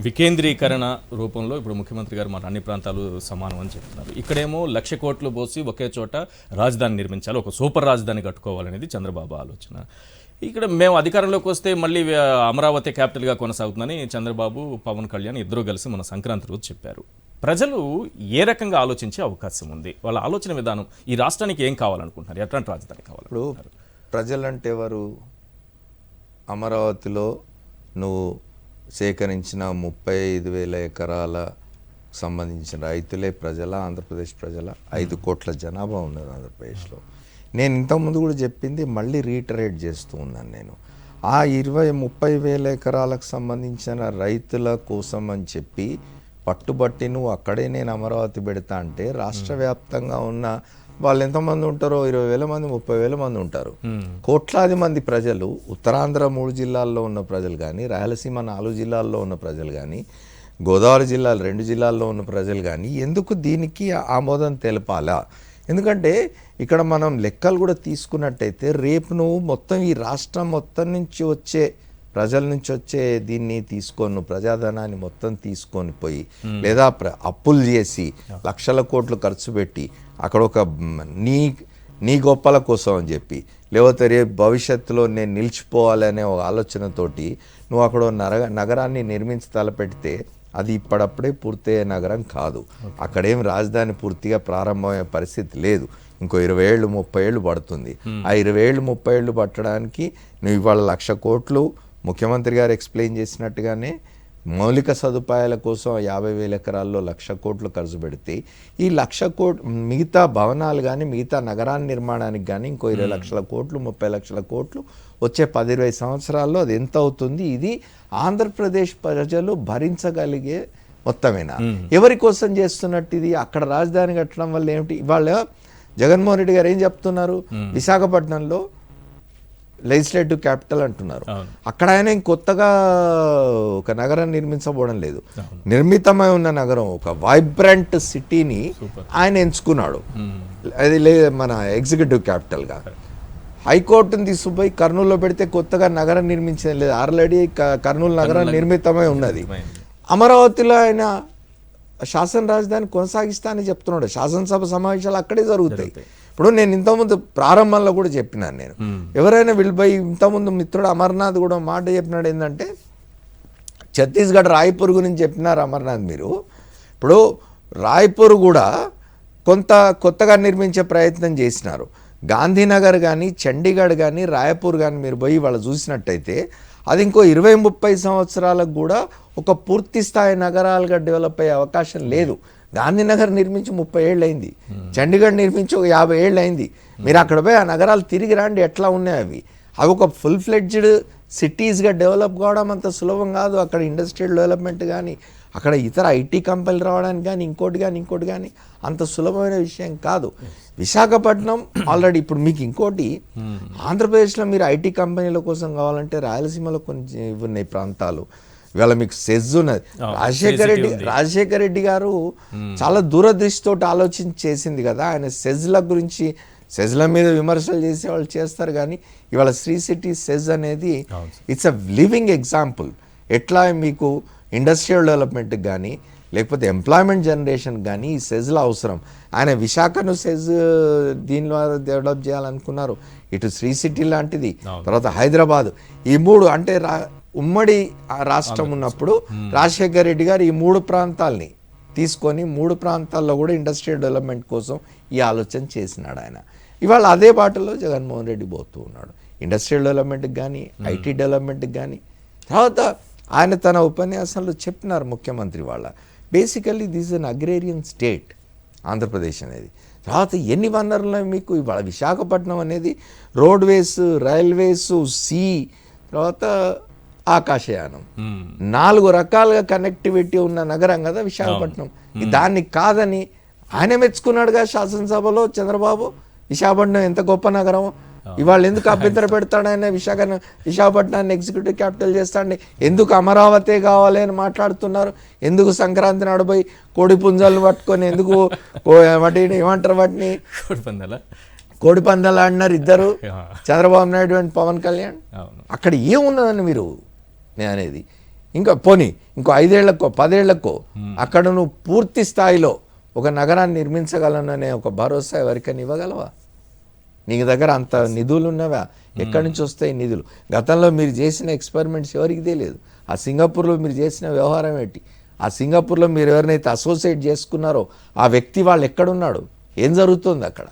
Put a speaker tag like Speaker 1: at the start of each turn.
Speaker 1: వికేంద్రీకరణ రూపంలో ఇప్పుడు ముఖ్యమంత్రి గారు మన అన్ని ప్రాంతాలు సమానం అని చెప్తున్నారు. ఇక్కడేమో 1,00,000 కోట్లు పోసి ఒకే చోట రాజధాని నిర్మించాలి, ఒక సూపర్ రాజధాని కట్టుకోవాలనేది చంద్రబాబు ఆలోచన. ఇక్కడ మేము అధికారంలోకి వస్తే మళ్ళీ అమరావతి క్యాపిటల్గా కొనసాగుతుందని చంద్రబాబు, పవన్ కళ్యాణ్ ఇద్దరూ కలిసి మన సంక్రాంతి రోజు చెప్పారు. ప్రజలు ఏ రకంగా ఆలోచించే అవకాశం ఉంది? వాళ్ళ ఆలోచన విధానం, ఈ రాష్ట్రానికి ఏం కావాలనుకుంటున్నారు, ఎట్లాంటి రాజధాని కావాలి?
Speaker 2: ఇప్పుడు ప్రజలంటే ఎవరు? అమరావతిలో నువ్వు సేకరించిన 35,000 ఎకరాల సంబంధించిన రైతులే ప్రజల, ఆంధ్రప్రదేశ్ ప్రజల 5 కోట్ల జనాభా ఉన్నది ఆంధ్రప్రదేశ్లో. నేను ఇంతకుముందు కూడా చెప్పింది మళ్ళీ రీటరేట్ చేస్తూ ఉన్నాను. నేను ఆ 30,000 ఎకరాలకు సంబంధించిన రైతుల కోసం అని చెప్పి పట్టుబట్టి నువ్వు అక్కడే నేను అమరావతి పెడతా అంటే రాష్ట్ర వ్యాప్తంగా ఉన్న వాళ్ళు ఎంతమంది ఉంటారో 20,000 మంది, 30,000 మంది ఉంటారు. కోట్లాది మంది ప్రజలు, ఉత్తరాంధ్ర 3 జిల్లాల్లో ఉన్న ప్రజలు కానీ, రాయలసీమ 4 జిల్లాల్లో ఉన్న ప్రజలు కానీ, గోదావరి జిల్లాలు 2 జిల్లాల్లో ఉన్న ప్రజలు కానీ ఎందుకు దీనికి ఆమోదం తెలపాలా? ఎందుకంటే ఇక్కడ మనం లెక్కలు కూడా తీసుకున్నట్టయితే రేపు నువ్వు మొత్తం ఈ రాష్ట్రం మొత్తం నుంచి వచ్చే ప్రజల నుంచి వచ్చే దీన్ని తీసుకొని ప్రజాధనాన్ని మొత్తం తీసుకొని పోయి లేదా అప్పులు చేసి లక్షల కోట్లు ఖర్చు పెట్టి అక్కడ ఒక నీ గొప్పల కోసం అని చెప్పి లేకపోతే రేపు భవిష్యత్తులో నేను నిలిచిపోవాలనే ఒక ఆలోచనతోటి నువ్వు అక్కడ నగరాన్ని నిర్మించి తలపెడితే అది ఇప్పుడప్పుడే పూర్తయ్యే నగరం కాదు. అక్కడేం రాజధాని పూర్తిగా ప్రారంభమయ్యే పరిస్థితి లేదు. ఇంకో 20 ఏళ్ళు 30 ఏళ్ళు పడుతుంది. ఆ 20 ఏళ్ళు 30 ఏళ్ళు పట్టడానికి నువ్వు ఇవాళ 1,00,000 కోట్లు ముఖ్యమంత్రి గారు ఎక్స్ప్లెయిన్ చేసినట్టుగానే మౌలిక సదుపాయాల కోసం 50,000 ఎకరాల్లో 1,00,000 కోట్లు ఖర్చు పెడితే ఈ 1,00,000 కోట్లు మిగతా భవనాలు కానీ మిగతా నగరాన్ని నిర్మాణానికి కానీ ఇంకో 20 లక్షల కోట్లు 30 లక్షల కోట్లు వచ్చే 10-20 సంవత్సరాల్లో అది ఎంత అవుతుంది? ఇది ఆంధ్రప్రదేశ్ ప్రజలు భరించగలిగే మొత్తమేనా? ఎవరి కోసం చేస్తున్నట్టు ఇది? అక్కడ రాజధాని కట్టడం వల్ల ఏమిటి? ఇవాళ జగన్మోహన్ రెడ్డి గారు ఏం చెప్తున్నారు? విశాఖపట్నంలో లెజిస్లేటివ్ క్యాపిటల్ అంటున్నారు. అక్కడ ఆయన కొత్తగా ఒక నగరం నిర్మించబోవడం లేదు. నిర్మితమై ఉన్న నగరం, ఒక వైబ్రెంట్ సిటీని ఆయన ఎంచుకున్నాడు. అది మన ఎగ్జిక్యూటివ్ క్యాపిటల్గా. హైకోర్టును తీసుకుపోయి కర్నూలులో పెడితే కొత్తగా నగరం నిర్మించడం లేదు. ఆల్రెడీ కర్నూలు నగరం నిర్మితమై ఉన్నది. అమరావతిలో ఆయన శాసన రాజధాని కొనసాగిస్తా అని చెప్తున్నాడు. శాసనసభ సమావేశాలు అక్కడే జరుగుతాయి. ఇప్పుడు నేను ఇంతకుముందు ప్రారంభంలో కూడా చెప్పినాను. నేను ఎవరైనా వెళ్ళిపోయి ఇంతకుముందు మిత్రుడు అమర్నాథ్ కూడా మాట చెప్పినాడు ఏంటంటే ఛత్తీస్గఢ్ రాయ్పూర్ గురించి చెప్పినారు అమర్నాథ్ మీరు. ఇప్పుడు రాయ్పూర్ కూడా కొత్తగా నిర్మించే ప్రయత్నం చేసినారు. గాంధీనగర్ కానీ చండీగఢ్ కానీ రాయ్పూర్ కానీ మీరు పోయి వాళ్ళు చూసినట్టయితే అది ఇంకో 20-30 సంవత్సరాలకు కూడా ఒక పూర్తి స్థాయి నగరాలుగా డెవలప్ అయ్యే అవకాశం లేదు. గాంధీనగర్ నిర్మించి 30 ఏళ్ళు అయింది, చండీగఢ్ నిర్మించి ఒక 50 ఏళ్ళు అయింది. మీరు అక్కడ పోయి ఆ నగరాలు తిరిగి రండి, ఎట్లా ఉన్నాయి అవి. అవి ఒక ఫుల్ ఫ్లెడ్జ్డ్ సిటీస్గా డెవలప్ కావడం అంత సులభం కాదు. అక్కడ ఇండస్ట్రియల్ డెవలప్మెంట్ కానీ అక్కడ ఇతర ఐటీ కంపెనీలు రావడానికి కానీ ఇంకోటి కానీ అంత సులభమైన విషయం కాదు. విశాఖపట్నం ఆల్రెడీ ఇప్పుడు మీకు ఇంకోటి ఆంధ్రప్రదేశ్లో మీరు ఐటీ కంపెనీల కోసం కావాలంటే రాయలసీమలో కొన్ని ఉన్నాయి ప్రాంతాలు. ఇవాళ మీకు సెజ్ ఉన్నది. రాజశేఖర రెడ్డి గారు చాలా దూరదృష్టితో ఆలోచించి చేసింది కదా. ఆయన సెజ్ల మీద విమర్శలు చేసే వాళ్ళు చేస్తారు కానీ ఇవాళ శ్రీ సిటీ సెజ్ అనేది ఇట్స్ అ లివింగ్ ఎగ్జాంపుల్. ఎట్లా మీకు ఇండస్ట్రియల్ డెవలప్మెంట్కి కానీ లేకపోతే ఎంప్లాయ్మెంట్ జనరేషన్ కానీ ఈ సెజ్ల అవసరం. ఆయన విశాఖను సెజ్ దీని ద్వారా డెవలప్ చేయాలనుకున్నారు. ఇటు శ్రీ సిటీ లాంటిది, తర్వాత హైదరాబాద్, ఈ 3 అంటే ఉమ్మడి రాష్ట్రం ఉన్నప్పుడు రాజశేఖర్ రెడ్డి గారు ఈ 3 ప్రాంతాలని తీసుకొని 3 ప్రాంతాల్లో కూడా ఇండస్ట్రియల్ డెవలప్మెంట్ కోసం ఈ ఆలోచన చేసినాడు ఆయన. ఇవాళ అదే బాటలో జగన్మోహన్ రెడ్డి పోతూ ఉన్నాడు. ఇండస్ట్రియల్ డెవలప్మెంట్కి కానీ ఐటీ డెవలప్మెంట్కి కానీ. తర్వాత ఆయన తన ఉపన్యాసంలో చెప్పినారు ముఖ్యమంత్రి వాళ్ళ basically this is an agrarian state Andhra Pradesh అనేది. తర్వాత ఎన్ని వనరులు మీకు ఇవాళ విశాఖపట్నం అనేది రోడ్వేస్, రైల్వేస్, సీ, తర్వాత ఆకాశయానం, 4 రకాలుగా కనెక్టివిటీ ఉన్న నగరం కదా విశాఖపట్నం. దాన్ని కాదని ఆయన మెచ్చుకున్నాడుగా శాసనసభలో చంద్రబాబు. విశాఖపట్నం ఎంత గొప్ప నగరం, ఇవాళ ఎందుకు అభ్యంతర పెడతాడు ఆయన విశాఖపట్నాన్ని ఎగ్జిక్యూటివ్ క్యాపిటల్ చేస్తాడు, ఎందుకు అమరావతి కావాలి అని మాట్లాడుతున్నారు. ఎందుకు సంక్రాంతి నాడుపోయి కోడి పుంజాలు పట్టుకొని ఎందుకు ఏమంటారు వాటిని కోడి పందాలు ఆడినారు ఇద్దరు, చంద్రబాబు నాయుడు అండ్ పవన్ కళ్యాణ్. అక్కడ ఏమున్నదని మీరు నేను అనేది ఇంకా పోనీ ఇంకో 5 ఏళ్లకో 10 ఏళ్లకో అక్కడ నువ్వు పూర్తి స్థాయిలో ఒక నగరాన్ని నిర్మించగలననే ఒక భరోసా ఎవరికైనా ఇవ్వగలవా? నీకు దగ్గర అంత నిధులు ఉన్నవా? ఎక్కడి నుంచి వస్తాయి నిధులు? గతంలో మీరు చేసిన ఎక్స్పెరిమెంట్స్ ఎవరికి తెలియదు. ఆ సింగపూర్లో మీరు చేసిన వ్యవహారం ఏంటి? ఆ సింగపూర్లో మీరు ఎవరినైతే అసోసియేట్ చేసుకున్నారో ఆ వ్యక్తి వాళ్ళు ఎక్కడున్నాడు? ఏం జరుగుతుంది అక్కడ?